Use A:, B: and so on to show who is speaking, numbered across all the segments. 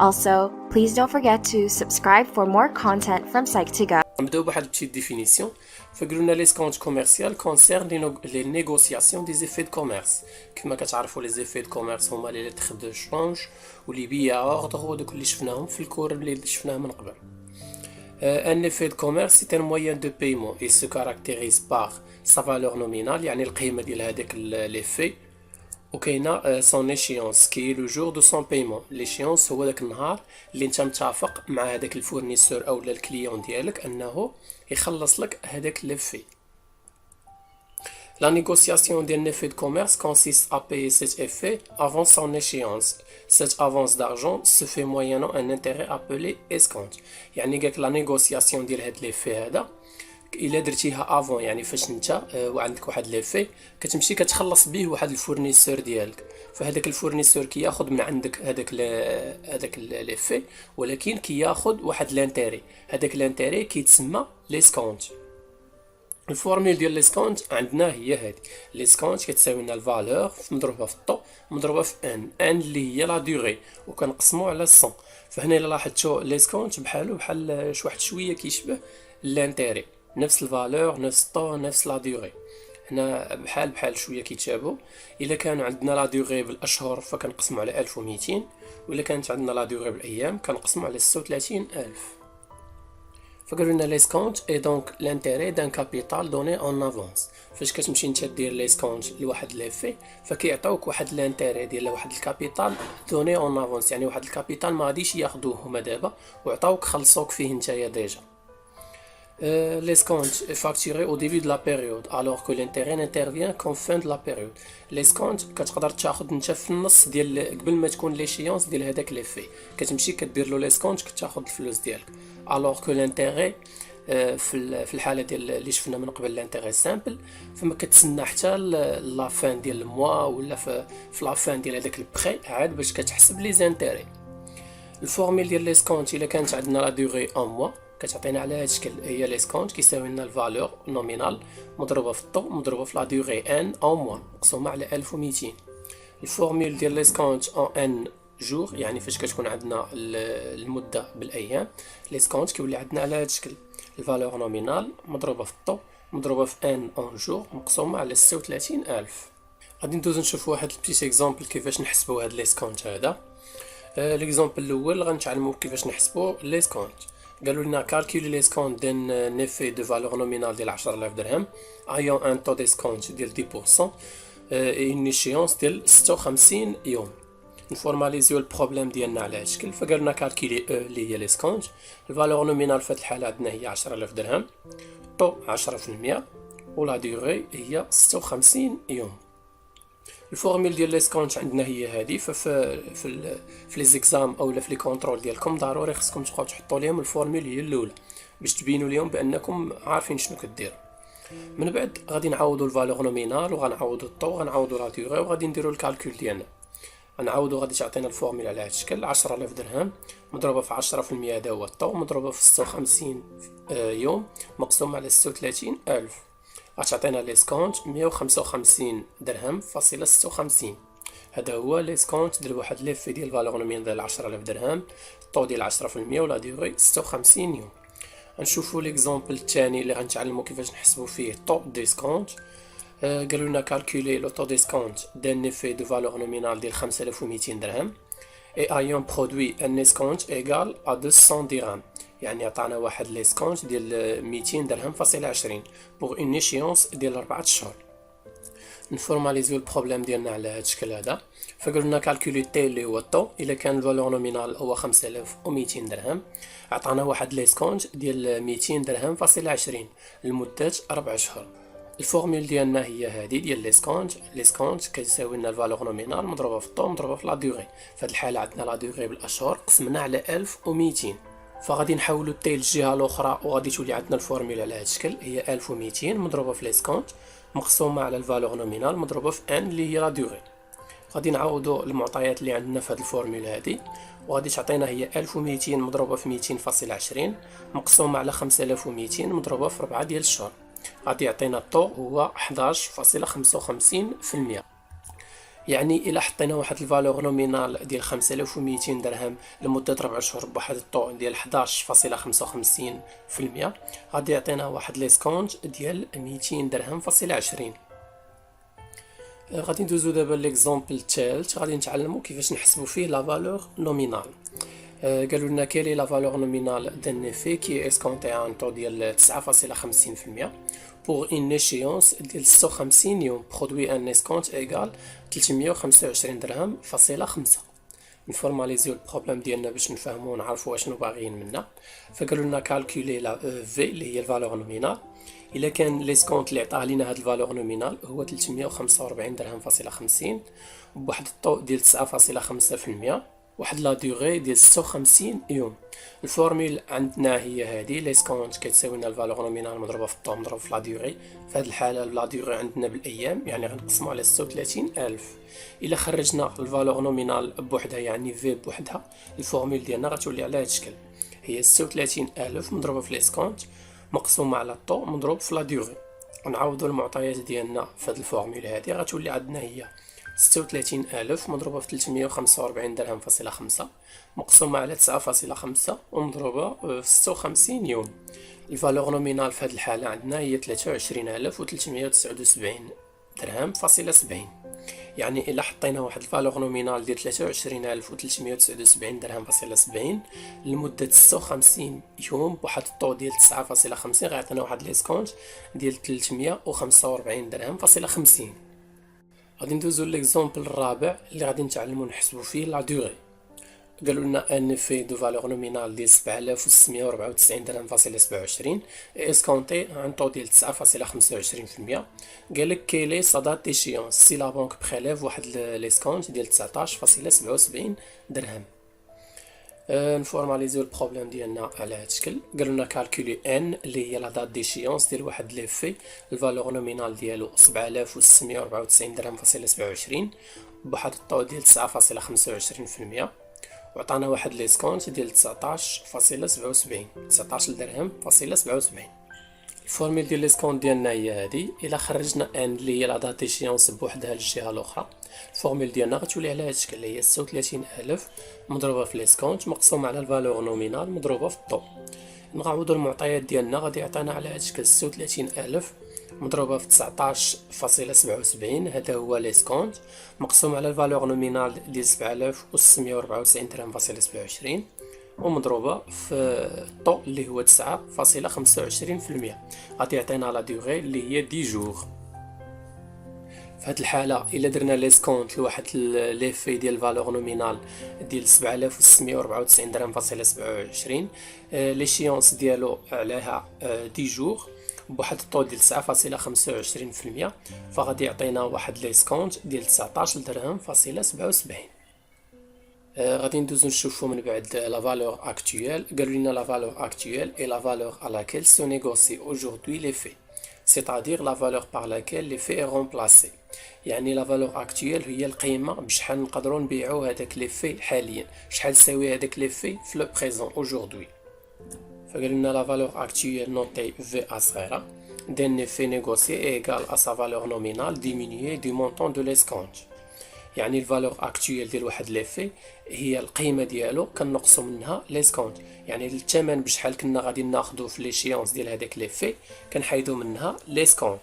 A: Also, please don't forget to subscribe for more content from Psych2Go.
B: نبداو بواحد بتيت ديفينيسيون. فقالوا لنا لي سكونت كوميرسيال كونسيرن لي نيغوسياسيون دي زيفي دو كوميرس. كما كتعرفوا لي زيفي دو كوميرس هما لي لتر دو شونج ولي بيا اوردر ودوك اللي شفناهم في الكور اللي شفناه من قبل. Un effet de commerce c'est un moyen de paiement et se caractérise par sa valeur nominale يعني القيمة ديال هذاك l'effet وكاينه son échéance qui est le jour de son paiement. l'échéance هو داك النهار اللي انت متفق مع هذاك الفورنيسور او الكليون ديالك انه يخلص لك هذاك l'effet. La négociation d'un effet de commerce consiste à payer cet effet avant son échéance. Cette avance d'argent se fait moyennant un intérêt appelé escompte. يعني قالك لا نيغوسياسيون ديال هاد ليفي هذا الا درتيها افون يعني فاش انت وعندك واحد ليفي كتمشي كتخلص به واحد الفورنيسور ديالك، فهذاك الفورنيسور كياخذ من عندك هذاك ليفي ولكن كياخذ واحد لانتيري، هذاك لانتيري كيتسمى ليسكونت. الفورمول ديال ليسكونت عندنا هي هذه. ليسكونت كتساوي لنا الفالور مضروبه في الطو مضروبه في ان اللي هي لا دوغي وكنقسموا على 100. فهنا الا لاحظتوا ليسكونت بحال واحد شويه كيشبه لانتيري، نفس الفالور نفس الطو نفس لا دوغي. هنا بحال شويه كيتشابهوا. الا كان عندنا لا دوغي بالاشهر فكنقسموا على 1200، والا كانت عندنا لا دوغي بالايام كنقسموا على 36000. فقالوا لنا ليسكونت اي دونك لانتيري دان كابيتال دوني اون افونس. فاش كتمشي انت دير ليسكونت لواحد ليفي فكيعطيوك واحد لانتيري ديال واحد الكابيتال دوني اون افونس، يعني واحد الكابيتال ما غاديش ياخذوه هما دابا وعطاوك خلصوك فيه نتايا ديجا. l'escompte est facturé au début de la période alors que l'intérêt n'intervient qu'en fin de la période. l'escompte كتقدر تاخذ انت في النص ديال قبل ما تكون ليشيونس ديال هذاك ليفي، كتمشي كدير له ليسكونت كتاخذ الفلوس ديالك. alors que l'intérêt في الحاله ديال اللي شفنا من قبل l'intérêt simple فما كتسنى حتى لا فان ديال الموا ولا في لا فان ديال هذاك البري عاد باش كتحسب لي زانتيري. الفورمول ديال ليسكونت الا كانت عندنا لا دوغي ان موا كتعطينا على هذا الشكل، هي ليسكونت كيساوي لنا الفالور نومينال مضروبه في الطو مضروبه في لا دوغي ان اون موا مقسومه على 1200. الفورمول ديال ليسكونت اون ان جور يعني فاش كتكون عندنا المده بالايام ليسكونت كيولي عندنا على هذا الشكل، الفالور نومينال مضروبه في الطو مضروبه في ان اون جور مقسومه على 36000. غادي ندوزو نشوفوا واحد البيت اكزامبل كيفاش نحسبوا هاد ليسكونت هذا. ليكزامبل الاول غنتعلموا كيفاش نحسبوا ليسكونت. قالوا لنا كالكولي ليسكونت دان نيفي دو فالور نومينال ديال 10000 درهم ايون ان طو ديسكونت ديال 10% اي اون ايشيونس ديال 56 يوم. نفورماليزيو البروبليم ديالنا على هذا الشكل. فقال لنا كالكولي اللي هي ليسكونت، الفالور نومينال في هذه الحاله عندنا هي 10000 درهم، طو 10% ولا دوغي هي 56 يوم. الفورمول ديال ليسكونت عندنا هي هذه. في لي زيكزام اولا في لي كونترول ديالكم ضروري خصكم تبقاو تحطوا لهم الفورمول هي الاولى باش تبينوا لهم بانكم عارفين شنو كديروا. من بعد غادي نعوضوا الفالور نومينال وغنعوضوا الطو وغنعوضوا لا دوغي وغادي نديروا الكالكول ديالنا. غنعوضوا غادي تعطينا الفورمول على هذا الشكل 10000 درهم مضروبه في 10% هذا هو الطو مضروبه في 56 يوم مقسوم على 36000 غتعطينا ليسكونت 155 درهم فاصله 56. هذا هو ليسكونت ديال واحد ليفي ديال فالور نومينال ديال 10000 درهم، الطو ديال 10% ولا دوغي 56 يوم. غنشوفوا ليكزامبل الثاني اللي غنتعلموا كيفاش نحسبوا فيه طو ديسكونت. قالوا لنا كالكولي لو طو ديسكونت دان نيفي دو فالور نومينال ديال 5200 درهم اي ايون برودوي ان ديسكونت ايغال ا 200 درهم، يعني عطانا واحد ليسكونت ديال 200 درهم فاصله 20 بوغ اون ايشيونس ديال 4 اشهر. نفورماليزيو البروبليم ديالنا على هذا الشكل هذا. فقالوا لنا كالكولي تي اللي هو الطو الا كان الفالور نومينال هو 5200 درهم عطانا واحد ليسكونت ديال 200 درهم فاصله 20 لمده 4 اشهر. الفورمول ديالنا هي هذه ديال ليسكونت كتساوي لنا الفالور نومينال مضروبه في الطو مضروبه في لا دوغي. في هذه الحاله عندنا لا دوغي بالاشهر قسمنا على 1200 فغادي نحولوا التي للجهه الاخرى وغادي تولي عندنا الفورمول على هذا الشكل هي 1200 مضروبه في ليسكونت مقسومه على الفالور نومينال مضروبه في ان اللي هي لا دوغي. غادي نعوضوا المعطيات اللي عندنا في هذه الفورمول هذه وغادي تعطينا هي 1200 مضروبه في 200.20 مقسومه على 5200 مضروبه في 4 ديال الشهور غادي يعطينا الطو هو 11.55%. يعني الا حطينا واحد الفالور نومينال ديال 5200 درهم لمده 4 شهور بواحد الطو ديال 11.55%، غادي يعطينا واحد ليسكونت ديال 200 درهم فاصله 20. غادي ندوزو دابا ليكزامبل الثالث، غادي نتعلموا كيفاش نحسبوا فيه لا فالور نومينال. قالوا لنا كالي لا فالور نومينال دان ايفي كي اسكونتي ان طو ديال 9.50% pour une échéance ديال 56 يوم برودوي ان اسكونت ايغال 325 درهم فاصله 5. نفورماليزيو البروبليم ديالنا باش نفهموا ونعرفوا شنو باغيين منا. فقالوا لنا كالكولي لا في اللي هي الفالور نومينال. الا كان ليسكونت اللي عطاه لينا هاد الفالور نومينال هو 345 درهم فاصله 50 بواحد الطو ديال 9.5%، واحد لا دوغي ديال 56 يوم. الفورمول عندنا هي هذه، ليسكونت كتساوي لنا الفالور نومينال مضروبه في الطو مضروب في لا دوغي. في هذه الحاله لا دوغي عندنا بالايام، يعني غنقسموا على 36000. الا خرجنا الفالور نومينال بوحدها يعني في بوحدها، الفورمول ديالنا غتولي على هذا الشكل، هي 36000 مضروبه في ليسكونت مقسومه على الطو مضروب في لا دوغي. نعوضوا المعطيات ديالنا في هذه الفورمول هذه، غتولي عندنا هي 36000 مضروبة في 345 درهم فاصلة 5 مقسومة على 9.5 ومضروبة في 56 يوم. الفالور نومينال في هذه الحالة عندنا هي 23379 درهم فاصلة 70. يعني إلا حطينا واحد الفالور نومينال ديال 23379 درهم فاصلة 70 لمدة 56 يوم بواحد الطو ديال 9.50، غيعطينا واحد ليسكونت ديال 345 درهم فاصلة 50. غادي ندوزو ليكزامبل الرابع اللي غادي نتعلمو نحسبو فيه لا دوغي. قالوا لنا ان في دو فالور نومينال ديال 7694 درهم فاصله 27 اسكونتي عن طو ديال 9.25%. قال لك كيلي سا دات ديشيونس سي لا بنك بريليف واحد ليسكونت ديال 19.77 درهم. نفورماليزيو البروبليم ديالنا على هذا الشكل. قالوا لنا كالكولي ان اللي هي لا دات ديشيونس ديال واحد لي في، الفالور نومينال ديالو 7694 درهم فاصله 27 بواحد الطو ديال 9.25%، وعطانا واحد ليسكونت ديال 19 درهم فاصله 77. الفورمول ديال ليسكونت ديالنا هي هذه. الا خرجنا ان اللي هي لا دات ديشيونس بوحدها للجهه الاخرى، الفورمول ديالنا غتولي على هذا الشكل، اللي هي 36000 مضروبه في ليسكونت مقسومه على الفالور نومينال مضروبه في الطو. نعوضوا المعطيات ديالنا، غادي يعطينا على هذا الشكل 36000 مضروبه في 19.77، هذا هو ليسكونت مقسوم على الفالور نومينال ديال 7694 درهم فاصله 27 ومضروبه في الطو اللي هو 9.25%. غادي يعطينا لا دوغي اللي هي 10 جوغ. في هذه الحاله الا درنا ليسكونت لواحد لي في ديال الفالور نومينال ديال 7694 درهم فاصله 27، ليشيونس ديالو عليها 10 جوغ بواحد الطو ديال 9.25%، فغادي يعطينا واحد ليسكونت ديال 19 درهم فاصله 77. غادي ندوزو نشوفو من بعد لا فالور اكطويل. قالوا لنا لا فالور اكطويل اي لا فالور à laquelle se négocie aujourd'hui les faits، c'est-à-dire la valeur par laquelle les faits est remplacé. يعني لا فالور اكطويل هي القيمه بشحال نقدروا نبيعوا هذاك لي في حاليا، شحال تساوي هذاك لي في في لو بريزون aujourd'hui. فقال لنا لا فالور اكطويل نوتي في صغيره d'un effet négocié est égal à sa valeur nominale diminuée du montant de l'escompte. يعني الفالور اكطويل ديال واحد لي في هي القيمه ديالو كنقصوا منها ليسكونت، يعني الثمن بشحال كنا غادي ناخذوا في ليشيونس ديال هذاك لي في كنحيدوا منها ليسكونت.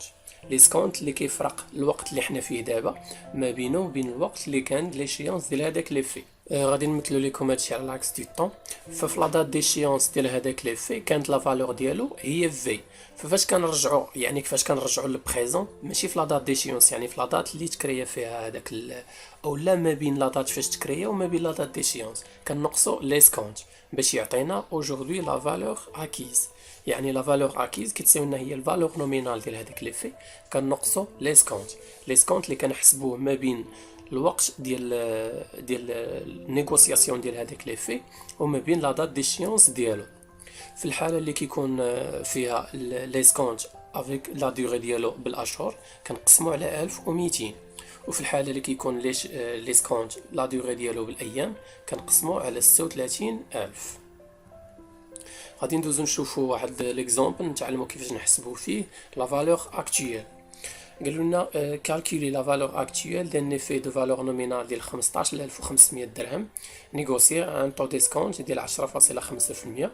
B: ليسكونت اللي كيفرق الوقت اللي حنا فيه دابا ما بينه وبين الوقت اللي كان ليشيونس ديال هذاك لي في. غادي نمثلوا لكم هادشي على لاكس دو طون. ففي لا دات ديشيونس ديال هذاك لي في كانت لا فالور ديالو هي في، فاش كنرجعوا يعني كيفاش كنرجعوا للبريزون ماشي في لا دات ديشيونس، يعني في لا دات اللي تكريا فيها هذاك او لا ما بين لا دات فاش تكريا وما بين لا دات ديشيونس كنقصوا ليسكونت باش يعطينا اوجوردي لا فالور اكيز. يعني لا فالور اكيز كتساوي لنا هي الفالور نومينال ديال هذاك لي في كنقصوا ليسكونت. ليسكونت اللي كنحسبوه ما بين الوقت ديال النيغوسياسيون ديال هذاك لي في وما بين لا دات ديشيونس ديالو. في الحاله اللي كيكون فيها ليسكونت افيك لا ديوري ديالو بالاشهر كنقسموا على 1200، وفي الحاله اللي كيكون ليسكونت لا ديوري ديالو بالايام كنقسموا على 36000. غادي ندوزو نشوفوا واحد ليكزامبل نتعلموا كيفاش نحسبوا فيه لا فالور اكطويل. قالوا لنا كالكولي لا فالور اكطويل ديال نيفي دو فالور نومينال ديال 15500 درهم نيغوسيي ان طو ديسكونت ديال 10.5%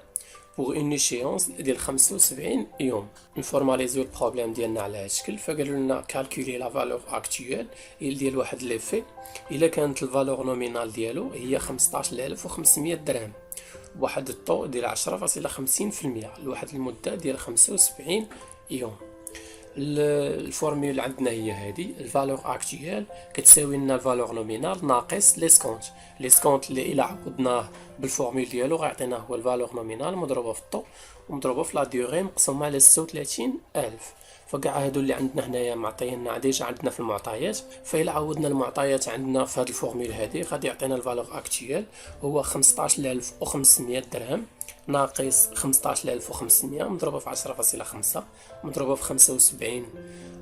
B: بوغ اون ايشيونس ديال 75 يوم. نفورماليزيو البروبليم ديالنا على هذا الشكل. فقالوا لنا كالكولي لا فالور اكطويل ديال واحد ليفي الا كانت الفالور نومينال ديالو هي 15500 درهم بواحد الطو ديال 10.50% لواحد المده ديال 75 يوم. الفورمول عندنا هي هذه الفالور اكطويل كتساوي لنا الفالور نومينال ناقص ليسكونت اللي الا عوضناه بالفورمول ديالو غيعطينا هو الفالور نومينال مضروبه في الطو ومضروبه في لا ديوري مقسومه على 36000. فكاع هادو اللي عندنا هنايا معطينا ديجا عندنا في المعطيات، فإلا عوضنا المعطيات عندنا في هاد الفورمول هادي غادي يعطينا الفالور اكطويل هو 15500 درهم ناقص 15500 مضروبه في 10.5 مضروبه في 75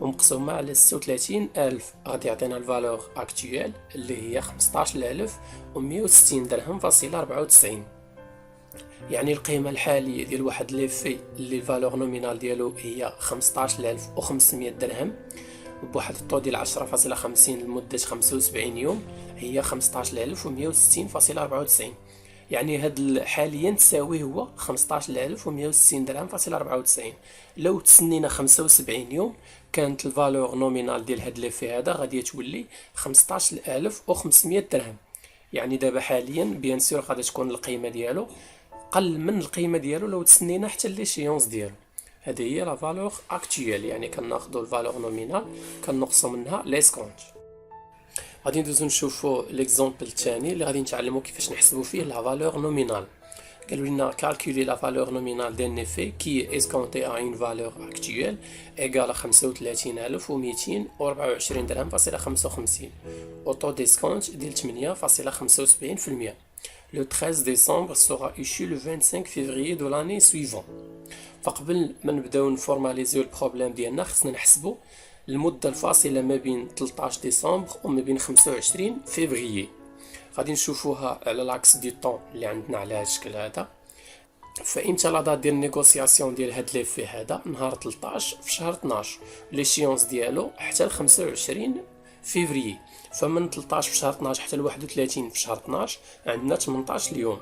B: ومقسومه على 36000 غادي يعطينا الفالور اكطويل اللي هي 15160 درهم فاصله 94. يعني القيمة الحالية ديال واحد ليفي اللي الفالور نومينال ديالو هي 15500 درهم بواحد الطو ديال 10.50 لمدة 75 يوم هي 15160.94. يعني هاد حاليا تساوي هو 15160 درهم فاصله 94. لو تسنينا 75 يوم كانت الفالور نومينال ديال هاد ليفي هذا غادي تولي 15500 درهم. يعني دابا حاليا بيان سور غادي تكون القيمة ديالو قل من القيمه ديالو لو تسنينا حتى ليشيونس ديالو. هذه هي لا فالور اكطويل، يعني كناخذوا الفالور نومينال كنقصوا منها ليسكونت. غادي ندوزو نشوفوا ليكزامبل الثاني اللي غادي نتعلموا كيفاش نحسبوا فيه لا فالور نومينال. قالوا لنا كالكولي لا فالور نومينال دان ايفي كي اسكونتي ا اون فالور اكطويل ايغال 35224 درهم فاصله 55 اوتو ديسكونت ديال 8.75%. Le 13 décembre sera issu le 25 février de l'année suivante. فقبل ما نبداو نفورماليزيو البروبليم ديالنا خصنا نحسبوا المده الفاصله ما بين 13 ديسمبر وما بين 25 فيفري. غادي نشوفوها على لاكس دي طون اللي عندنا على هذا الشكل هذا. فامتى لا دات ديال النيغوسياسيون ديال هاد ليفي هذا؟ نهار 13 في شهر 12 ليشيونس ديالو حتى ل 25 فيفري. فمن 13 في شهر 12 حتى ل 31 في شهر 12 عندنا 18 اليوم،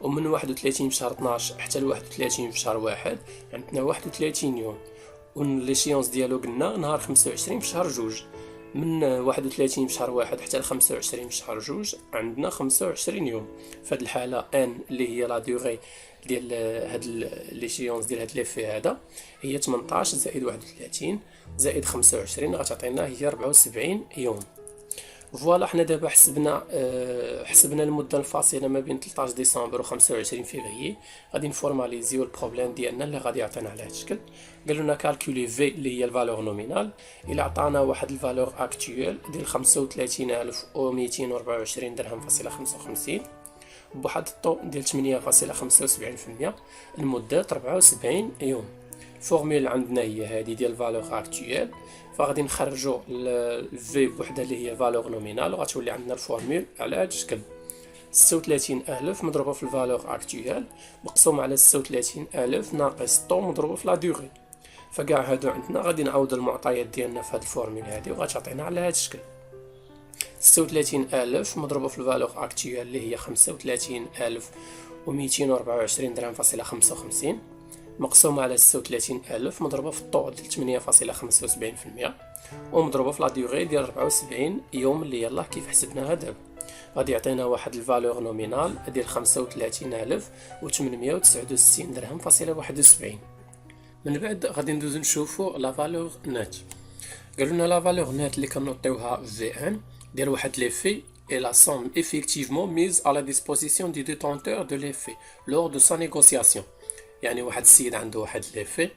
B: ومن 31 في شهر 12 حتى ل 31 في شهر 1 عندنا 31 يوم، والليشيونس ديالو قلنا نهار 25 في شهر 2. من 31 في شهر 1 حتى ل 25 في شهر 2 عندنا 25 يوم. فهاد الحاله ان اللي هي لا ديوري ديال هاد ليشيونس ديال هاد ليفي هذا هي 18 زائد 31 زائد 25 غتعطينا هي 74 يوم. فوالا حنا دابا حسبنا المده الفاصله ما بين 13 ديسمبر و 25 فيفري. غادي نفورماليزيو البروبليم ديالنا اللي غادي يعطينا على هذا الشكل. قالوا لنا كالكولي في اللي هي الفالور نومينال الا عطانا واحد الفالور اكطويل ديال 35224 درهم فاصله 55 بواحد الطو ديال 8.75% لمده 74 يوم. فورمول عندنا هي هذه ديال فالور اكطويل، فغادي نخرجوا الفي بوحده اللي هي فالور نومينال وغتولي عندنا الفورمول على هذا الشكل. 36000 مضروبه في الفالور اكطويل مقسوم على 36000 ناقص طو مضروبه في لا ديوري. فكاع هادو عندنا غادي نعاودوا المعطيات ديالنا في هذه الفورمول هذه وغتعطينا على هذا الشكل. 36000 مضروبه في الفالور اكطويل اللي هي 35224 درهم فاصله 55 مقسومة على 36000 مضروبة في الطو ديال 8.75% ومضروبة في لا ديوغي ديال 74 يوم اللي يلاه كيف حسبناها دابا. غادي يعطينا واحد الفالور نومينال ديال 35869 درهم فاصله 71. من بعد غادي ندوزو نشوفو لا فالور نات. قالوا لنا لا فالور نات اللي كنوطيوها في ان ديال واحد ليفي et la somme effectivement mise à la disposition du détenteur de l'effet lors de sa négociation. يعني واحد السيد عنده واحد ليفي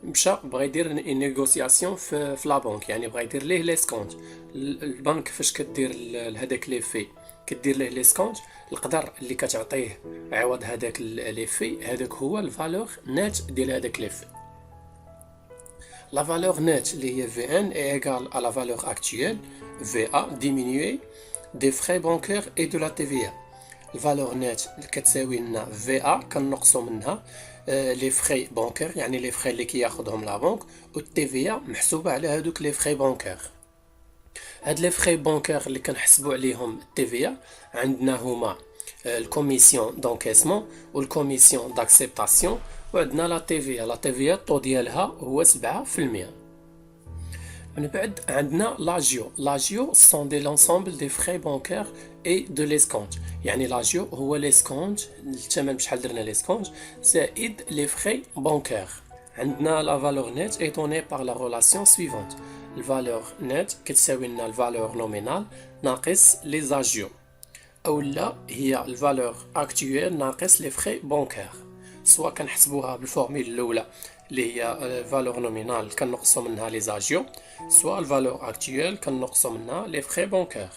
B: مشى بغى يدير نيغوسياسيون في لا بنك، يعني بغى يدير ليه ليسكونت. البنك فاش كدير لهداك ليفي كدير ليه ليسكونت القدر اللي كتعطيه عوض هداك ليفي هذاك هو الفالور نات ديال هداك ليفي. La valeur nette اللي هي Vn est égale à la valeur actuelle VA diminuée des frais bancaires et de la TVA. الفالور نت كتساوي لنا في ا كنقصوا منها لي فخي بانكير، يعني لي فخي اللي كياخذهم لا بنك، و تي في محسوبه على هادوك لي فخي بانكير. هاد لي فخي بانكير اللي كنحسبوا عليهم التي في عندنا هما الكوميسيون دونكيسمون والكوميسيون داكسبتاسيون، وعندنا لا تي في الطو ديالها هو 7%. من بعد عندنا لاجيو سون دي لونسومبل دي فخي بانكير اي دو ليسكونت، يعني لاجيو هو ليسكونت الثمن بشحال درنا ليسكونت زائد لي فخي بانكير. عندنا لا فالور نيت اي دوني بار لا ريلاسيون سويفونت، الفالور نيت كتساوي لنا الفالور نومينال ناقص لي زاجيو، اولا هي الفالور اكطويل ناقص لي فخي بانكير. سواء كنحسبوها بالفورميل الاولى اللي هي الفالور نومينال كنقصوا منها لي زاجيو، سواء الفالور اكطويل كنقصوا منها لي فخي بانكير.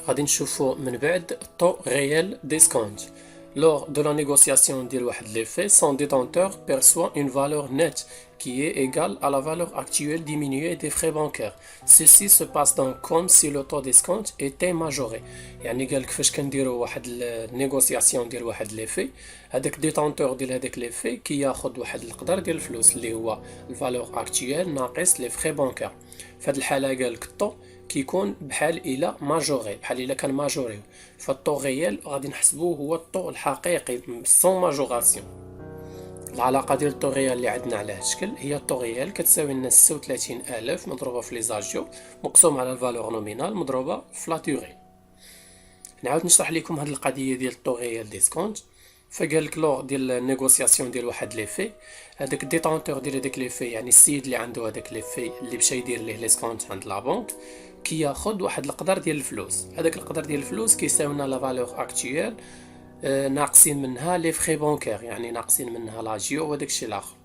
B: غادي نشوفوا من بعد الطو ريال ديسكونت. Lors de la négociation ديال واحد l'effet, son détenteur perçoit une valeur nette qui est égale à la valeur actuelle diminuée des frais bancaires. Ceci se passe donc comme si le taux d'escompte était majoré. يعني قال لك فاش كنديروا واحد النيغوسياسيون ديال واحد ليفي، هذاك ديتونتور ديال هذاك ليفي كياخذ واحد القدر ديال الفلوس اللي هو الفالور اكطويل ناقص لي فخي بانكير. في هذه الحاله قال لك الطو كيكون بحال الى ماجوري، بحال الى كان ماجوري، فالطو غيال غادي نحسبوه هو الطو الحقيقي سون ماجوراسيون. العلاقه ديال الطو غيال اللي عندنا على هذا الشكل هي الطو غيال كتساوي لنا 36000 مضروبه في لي زاجيو مقسوم على الفالور نومينال مضروبه في لا دوري. نعاود نشرح لكم هذه القضيه ديال الطو غيال ديسكونت. فقال لك لور ديال النيغوسياسيون ديال واحد ليفي، هذاك الديتونتور ديال هذاك ليفي يعني السيد اللي عنده هذاك ليفي اللي مشى يدير ليه ليسكونت عند لا بنك كياخذ واحد القدر ديال الفلوس. هذاك القدر ديال الفلوس كيساوي لنا لا فالور اكطويل ناقصين منها لي فخي بانكير، يعني ناقصين منها لاجيو وداك الشيء الاخر.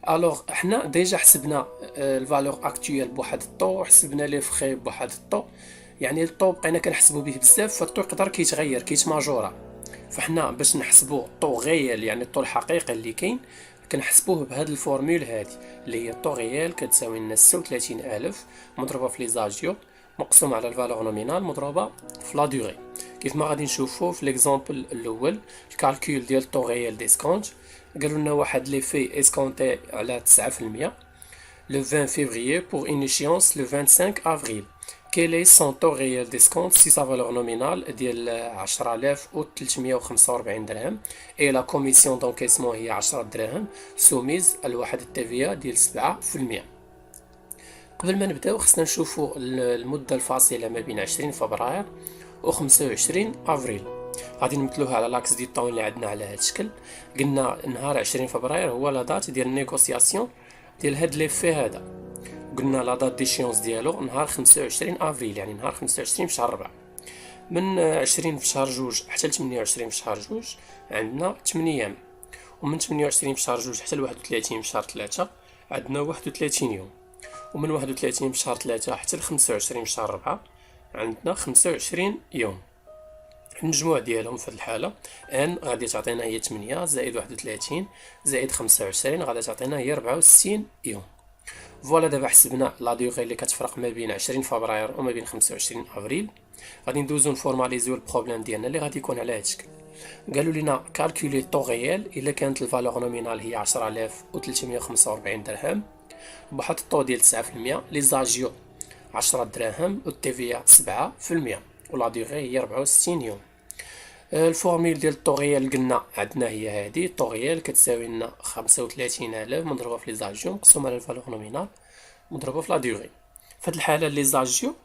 B: الوغ حنا ديجا حسبنا الفالور اكطويل بواحد الطو وحسبنا لي فخي بواحد الطو، يعني الطو بقينا كنحسبوا به بزاف، فالطو يقدر كيتغير كيتماجورا. فحنا باش نحسبوا الطو غيال يعني الطو الحقيقي اللي كاين كنحسبوه بهاد الفورمول هادي اللي هي الطو غيال كتساوي لنا 36000 مضروبه في لي زاجيو مقسوم على الفالور نومينال مضروبه في لا دوري. كيف ما غادي نشوفوا في ليكزامبل الاول الكالكول ديال الطو غيال ديسكونت، قالوا لنا واحد لي في اسكونتي على 9% le 20 février pour une échéance le 25 avril. Quel est son taux réel d'escompte si sa valeur nominale ديال 10345 درهم et la commission d'encaissement هي 10 دراهم سوميز لواحد التيفيا ديال 7%. قبل ما نبداو خصنا نشوفوا المدة الفاصلة ما بين 20 فبراير و 25 افريل. غادي نمثلوها على لاكس دي طون اللي عندنا على هذا الشكل. قلنا نهار 20 فبراير هو لا دات ديال النيغوسياسيون ديال هاد ليفي هذا، قلنا لا دات ديشيونس ديالو نهار 25 افريل، يعني نهار 25 في شهر 4. من 20 في شهر 2 حتى ل 28 في شهر 2 عندنا 8 ايام، ومن 28 في شهر 2 حتى ل 31 في شهر 3 عندنا 31 يوم، ومن 31 في شهر 3 حتى ل 25 في شهر 4 عندنا 25 يوم. المجموع ديالهم في الحاله ان غادي تعطينا هي 8 زائد 31 زائد 25 غادي تعطينا هي 64 يوم. فوالا دابا حسبنا لا ديوغي اللي كتفرق ما بين 20 فبراير وما بين 25 افريل. غادي ندوزو نفورماليزيو البروبليم ديالنا اللي غادي يكون على هذا الشكل. قالوا لنا كالكولي طو غيال الا كانت الفالور نومينال هي 10345 درهم بواحد الطو ديال 9%، لي زاجيو 10 دراهم والتيفيا 7% ولا ديغي هي 64 يوم. الفورميل ديال الطو غيال قلنا عندنا هي هذه، الطو غيال كتساوي لنا 35000 مضروبه في لي زاجيو مقسومه على الفالور نومينال مضروبه في لا ديغي. في هذه الحاله لي زاجيو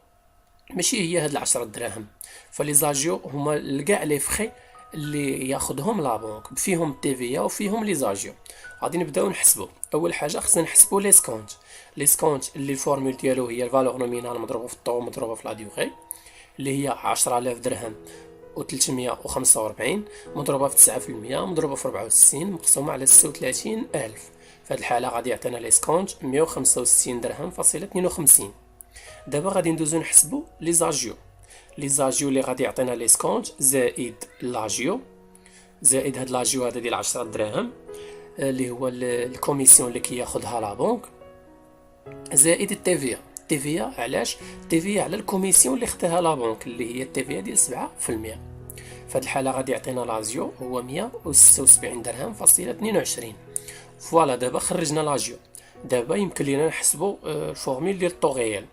B: ماشي هي هاد 10 دراهم، فلي زاجيو هما كاع لي فخي اللي ياخذهم لا بنك فيهم تيفيا وفيهم لي زاجيو. غادي نبداو نحسبوا. اول حاجه خصنا نحسبوا لي سكونت اللي الفورمول ديالو هي الفالور نومينال مضروبه في الطو مضروبه في لا ديغي اللي هي 10000 درهم و345 مضروبه في 9% مضروبه في 64 مقسومه على 36000. في هذه الحاله غادي يعطينا لي سكونت 165 درهم فاصله 52. دابا غادي ندوزو نحسبوا لي زاجيو اللي غادي يعطينا لي سكونت زائد لاجيو زائد هاد لاجيو هذا ديال 10 دراهم اللي هو الكوميسيون اللي كياخذها لا بنك زائد التيفيا علاش التيفيا على الكوميسيون اللي خداها لا بنك اللي هي التيفيا ديال 7%. فهاد الحاله غادي يعطينا لاجيو هو 176 درهم فاصله 22. فوالا دابا خرجنا لاجيو. دابا يمكن لينا نحسبوا الفورميل ديال الطوغيال.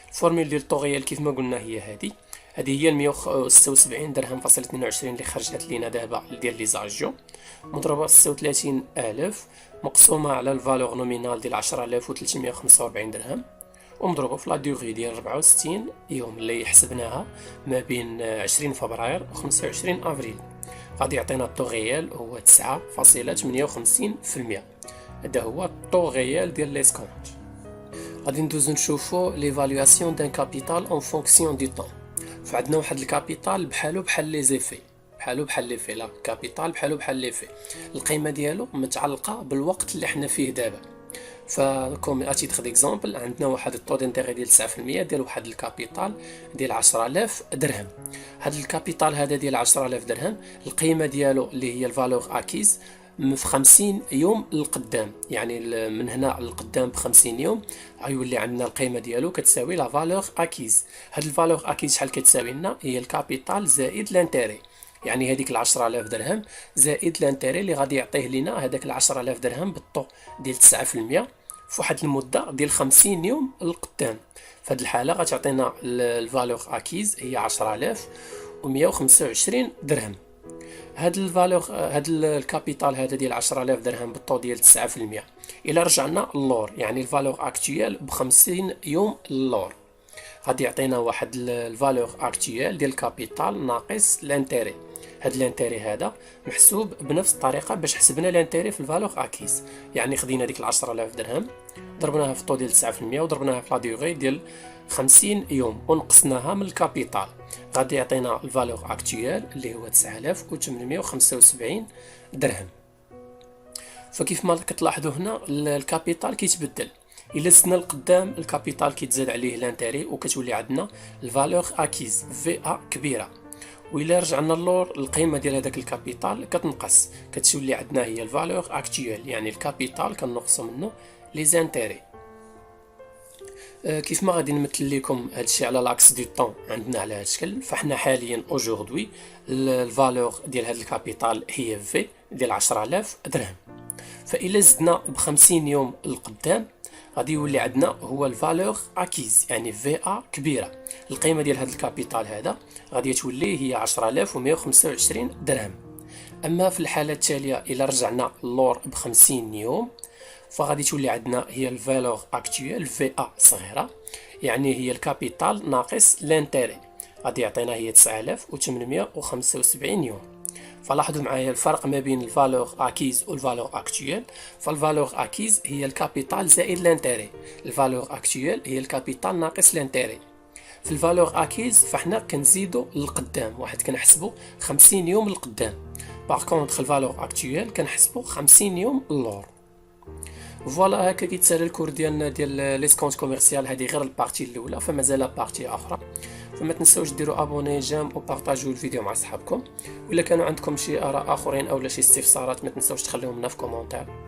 B: الفورميل ديال الطوغيال كيف ما قلنا هي هذه هي 176 درهم فاصله 22 اللي خرجت لينا دابا ديال لي زاجيو مضروبه 36000 مقسومه على الفالور نومينال ديال 10345 درهم ومضروبه في لا ديغي ديال 64 يوم اللي حسبناها ما بين 20 فبراير و 25 افريل. غادي يعطينا الطوغيال هو 9.58%. هذا هو الطوغيال ديال ليسكونت. غادي ندوزو نشوفو ليفالواسيون دان كابيتال اون فونكسيون دو طون. فعندنا واحد الكابيتال بحالو بحال لي زيفي بحال لي في لا كابيتال بحال لي في القيمه ديالو متعلقه بالوقت اللي حنا فيه دابا. فكوم اتيتر ديكزامبل عندنا واحد الطو دانتيغي ديال 9% ديال واحد الكابيتال ديال 10000 درهم. هاد الكابيتال هذا ديال 10000 درهم القيمه ديالو اللي هي الفالور اكيز في 50 يوم للقدام، يعني من هنا للقدام ب 50 يوم غيولي عندنا القيمه ديالو كتساوي لا فالور اكيز. هاد الفالور اكيز شحال كتساوي لنا؟ هي الكابيتال زائد لانتيري، يعني هذيك 10000 درهم زائد لانتيري اللي غادي يعطيه لينا هذاك 10000 درهم بالطو ديال 9% في واحد المده ديال 50 يوم للقدام. فهاد الحاله غتعطينا الفالور اكيز هي 10125 درهم. هاد الفالور هاد الكابيتال هذا ديال 10000 درهم بالطو ديال 9% الا رجعنا للور يعني الفالور اكطويل ب 50 يوم للور غادي يعطينا واحد الفالور اكطويل ديال الكابيتال ناقص لانتيري. هاد لانتيري هذا محسوب بنفس الطريقه باش حسبنا لانتيري في الفالور اكيز، يعني خدينا ديك 10000 درهم ضربناها في الطو ديال 9% وضربناها في لا ديغي ديال 50 يوم ونقصناها من الكابيتال غادي يعطينا الفالور اكطويل اللي هو 9875 درهم. فكيف ما كتلاحظوا هنا الكابيتال كيتبدل، الا زدنا القدام الكابيتال كيتزاد عليه لانتيري وكتولي عندنا الفالور اكيز في ا كبيره، وإلا رجعنا للور القيمه ديال هذاك الكابيتال كتنقص كتولي عندنا هي الفالور اكطويل، يعني الكابيتال كنقصوا منه لي زانتيري. كيف ما غادي نمثل لكم هادشي على لاكس دو طون عندنا على هاد الشكل. فاحنا حاليا اوجوردي الفالور ديال هاد الكابيتال هي في ديال 10000 درهم، فإلا زدنا ب 50 يوم القدام غادي يولي عندنا هو الفالور اكيز، يعني في ا كبيره. القيمه ديال هذا الكابيتال هذا غادي تولي هي 10125 درهم. اما في الحاله التاليه الا رجعنا للور ب 50 يوم فغادي تولي عندنا هي الفالور اكطويل في ا صغيره، يعني هي الكابيتال ناقص لانتيري غادي يعطينا هي 9875 يوم. فلاحظوا معايا الفرق ما بين الفالور اكيز والفالور اكطويل. فالفالور اكيز هي الكابيتال زائد لانتيري، الفالور اكطويل هي الكابيتال ناقص لانتيري. في الفالور اكيز فاحنا كنزيدوا للقدام واحد كنحسبوا 50 يوم للقدام، باغ كونطخ الفالور اكطويل كنحسبوا 50 يوم للور. فوالا هكا كيتسالى الكور ديالنا ديال ليسكونت كوميرسيال. هذه غير البارتي الاولى، فمازال بارتي اخرى. فما تنساوش ديروا ابوني جيم وبارطاجيو الفيديو مع صحابكم، ولا كانوا عندكم شي اراء اخرين او شي استفسارات ما تنساوش تخليهم لنا في كومونتير.